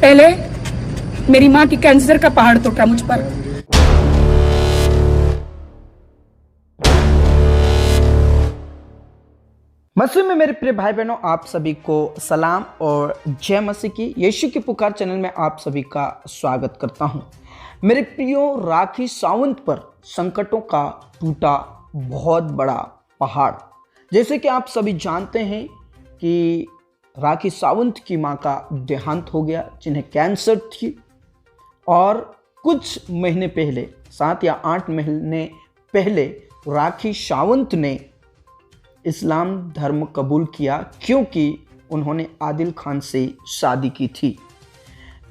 पहले मेरी माँ की कैंसर का पहाड़ टूटा मुझ पर। मसीह में मेरे प्रिय भाई बहनों, आप सभी को सलाम और जय मसीह की। यीशु की पुकार चैनल में आप सभी का स्वागत करता हूं। मेरे प्रियो, राखी सावंत पर संकटों का टूटा बहुत बड़ा पहाड़। जैसे कि आप सभी जानते हैं कि राखी सावंत की मां का देहांत हो गया, जिन्हें कैंसर थी, और कुछ महीने पहले 7 या 8 महीने पहले राखी सावंत ने इस्लाम धर्म कबूल किया, क्योंकि उन्होंने आदिल खान से शादी की थी।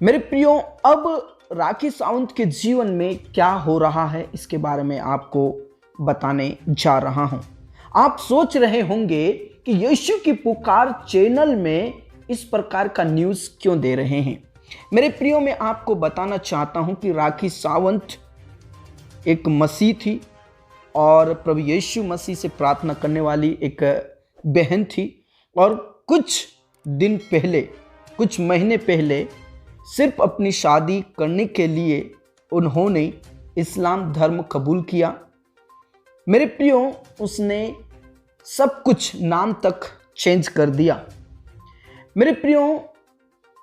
मेरे प्रियो, अब राखी सावंत के जीवन में क्या हो रहा है, इसके बारे में आपको बताने जा रहा हूं। आप सोच रहे होंगे कि यीशु की पुकार चैनल में इस प्रकार का न्यूज़ क्यों दे रहे हैं। मेरे प्रियो, मैं आपको बताना चाहता हूं कि राखी सावंत एक मसीह थी और प्रभु यीशु मसीह से प्रार्थना करने वाली एक बहन थी, और कुछ दिन पहले, कुछ महीने पहले सिर्फ अपनी शादी करने के लिए उन्होंने इस्लाम धर्म कबूल किया। मेरे प्रियो, उसने सब कुछ, नाम तक चेंज कर दिया। मेरे प्रियो,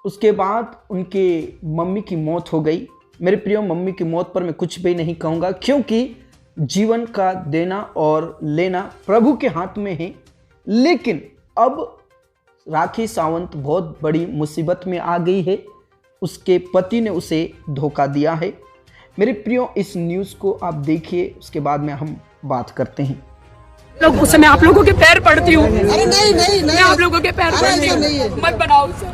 उसके बाद उनके मम्मी की मौत हो गई। मेरे प्रियो, मम्मी की मौत पर मैं कुछ भी नहीं कहूँगा, क्योंकि जीवन का देना और लेना प्रभु के हाथ में है। लेकिन अब राखी सावंत बहुत बड़ी मुसीबत में आ गई है। उसके पति ने उसे धोखा दिया है। मेरे प्रियो, इस न्यूज़ को आप देखिए, उसके बाद में हम बात करते हैं। लोग उस समय आप लोगों के पैर पड़ती हूँ। अरे नहीं, मैं आप लोगों के पैर पड़ती हूँ। मत बनाओ उसे।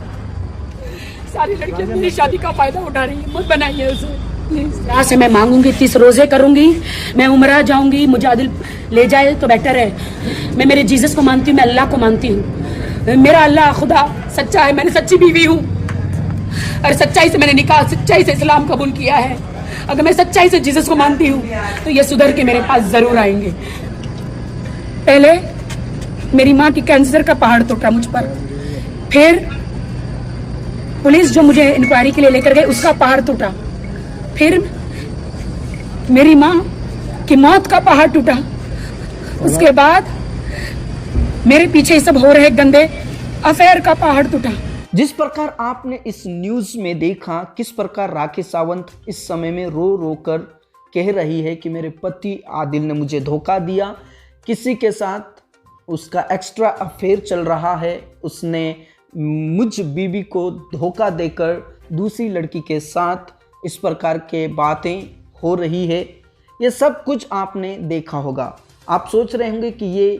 सारी लड़कियां मेरी शादी का फायदा उठा रही है, मत बनाइए उसे प्लीज। यहाँ से मैं मांगूंगी, 30 रोजे करूंगी, मैं उम्रा जाऊंगी, मुझे आदिल ले जाए तो बेटर है। मैं मेरे जीसस को मानती हूँ, मैं अल्लाह को मानती हूँ। मेरा अल्लाह खुदा सच्चा है। मैंने सच्ची बीवी हूँ और सच्चाई से मैंने निकाह, सच्चाई से इस्लाम कबूल किया है। अगर मैं सच्चाई से जीसस को मानती हूँ तो ये सुधर के मेरे पास जरूर आएंगे। पहले मेरी माँ की कैंसर का पहाड़ टूटा मुझ पर, फिर पुलिस जो मुझे इंक्वायरी के लिए लेकर गए उसका पहाड़ टूटा, फिर मेरी माँ की मौत का पहाड़ टूटा, उसके बाद मेरे पीछे सब हो रहे गंदे अफेयर का पहाड़ टूटा। जिस प्रकार आपने इस न्यूज़ में देखा, किस प्रकार राखी सावंत इस समय में रो रो कर कह रही है कि मेरे पति आदिल ने मुझे धोखा दिया, किसी के साथ उसका एक्स्ट्रा अफेयर चल रहा है, उसने मुझ बीबी को धोखा देकर दूसरी लड़की के साथ इस प्रकार के बातें हो रही है। ये सब कुछ आपने देखा होगा। आप सोच रहे होंगे कि ये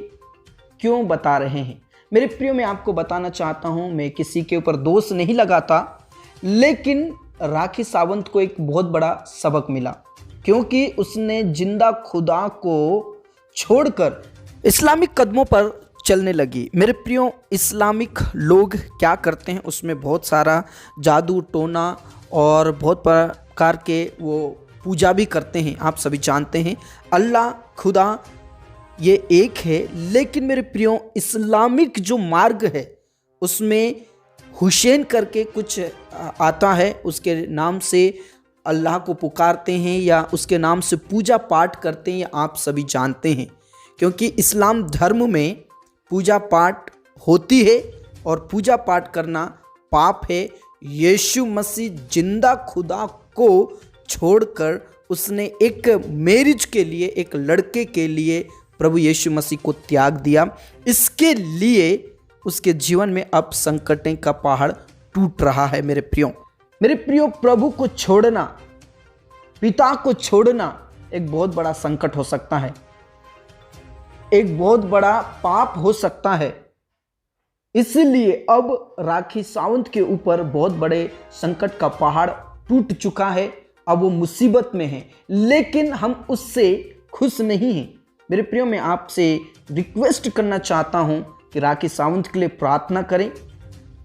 क्यों बता रहे हैं। मेरे प्रियो, मैं आपको बताना चाहता हूँ, मैं किसी के ऊपर दोष नहीं लगाता, लेकिन राखी सावंत को एक बहुत बड़ा सबक मिला, क्योंकि उसने जिंदा खुदा को छोड़कर इस्लामिक कदमों पर चलने लगी। मेरे प्रियो, इस्लामिक लोग क्या करते हैं, उसमें बहुत सारा जादू टोना और बहुत प्रकार के वो पूजा भी करते हैं। आप सभी जानते हैं अल्लाह खुदा ये एक है, लेकिन मेरे प्रियो, इस्लामिक जो मार्ग है उसमें हुसैन करके कुछ आता है, उसके नाम से अल्लाह को पुकारते हैं या उसके नाम से पूजा पाठ करते हैं। आप सभी जानते हैं, क्योंकि इस्लाम धर्म में पूजा पाठ होती है और पूजा पाठ करना पाप है। यीशु मसीह जिंदा खुदा को छोड़कर उसने एक मैरिज के लिए, एक लड़के के लिए प्रभु यीशु मसीह को त्याग दिया। इसके लिए उसके जीवन में अब संकटें का पहाड़ टूट रहा है। मेरे प्रियो, प्रभु को छोड़ना, पिता को छोड़ना एक बहुत बड़ा संकट हो सकता है, एक बहुत बड़ा पाप हो सकता है। इसलिए अब राखी सावंत के ऊपर बहुत बड़े संकट का पहाड़ टूट चुका है। अब वो मुसीबत में है, लेकिन हम उससे खुश नहीं हैं। मेरे प्रियो, मैं आपसे रिक्वेस्ट करना चाहता हूं कि राखी सावंत के लिए प्रार्थना करें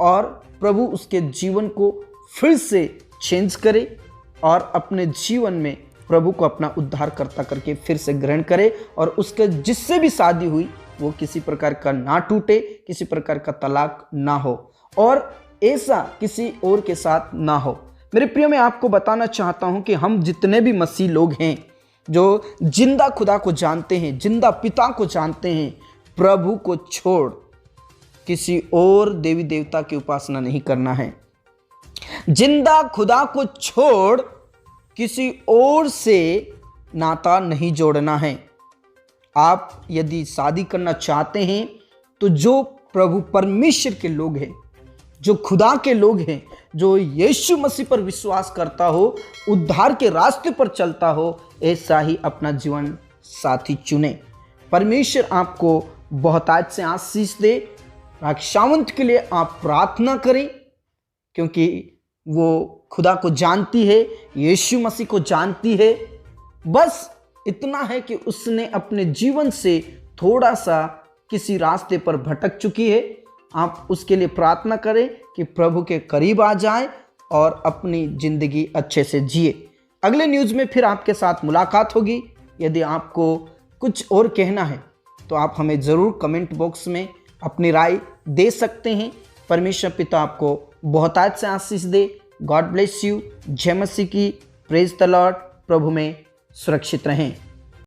और प्रभु उसके जीवन को फिर से चेंज करे और अपने जीवन में प्रभु को अपना उद्धारकर्ता करके फिर से ग्रहण करे, और उसके जिससे भी शादी हुई वो किसी प्रकार का ना टूटे, किसी प्रकार का तलाक ना हो। और ऐसा किसी और के साथ ना हो। मेरे प्रिय, मैं आपको बताना चाहता हूं कि हम जितने भी मसीह लोग हैं जो जिंदा खुदा को जानते हैं, जिंदा पिता को जानते हैं, प्रभु को छोड़ किसी और देवी देवता की उपासना नहीं करना है। जिंदा खुदा को छोड़ किसी और से नाता नहीं जोड़ना है। आप यदि शादी करना चाहते हैं तो जो प्रभु परमेश्वर के लोग हैं, जो खुदा के लोग हैं, जो यीशु मसीह पर विश्वास करता हो, उद्धार के रास्ते पर चलता हो, ऐसा ही अपना जीवन साथी चुने। परमेश्वर आपको बहुतायत से आशीष दे। राखीसावंत के लिए आप प्रार्थना करें, क्योंकि वो खुदा को जानती है, यीशु मसीह को जानती है। बस इतना है कि उसने अपने जीवन से थोड़ा सा किसी रास्ते पर भटक चुकी है। आप उसके लिए प्रार्थना करें कि प्रभु के करीब आ जाए और अपनी जिंदगी अच्छे से जिए। अगले न्यूज़ में फिर आपके साथ मुलाकात होगी। यदि आपको कुछ और कहना है तो आप हमें ज़रूर कमेंट बॉक्स में अपनी राय दे सकते हैं। परमेश्वर पिता आपको बहुतायत से आशीष दे। God bless you. जय मसीह की। Praise the Lord. प्रभु में सुरक्षित रहें।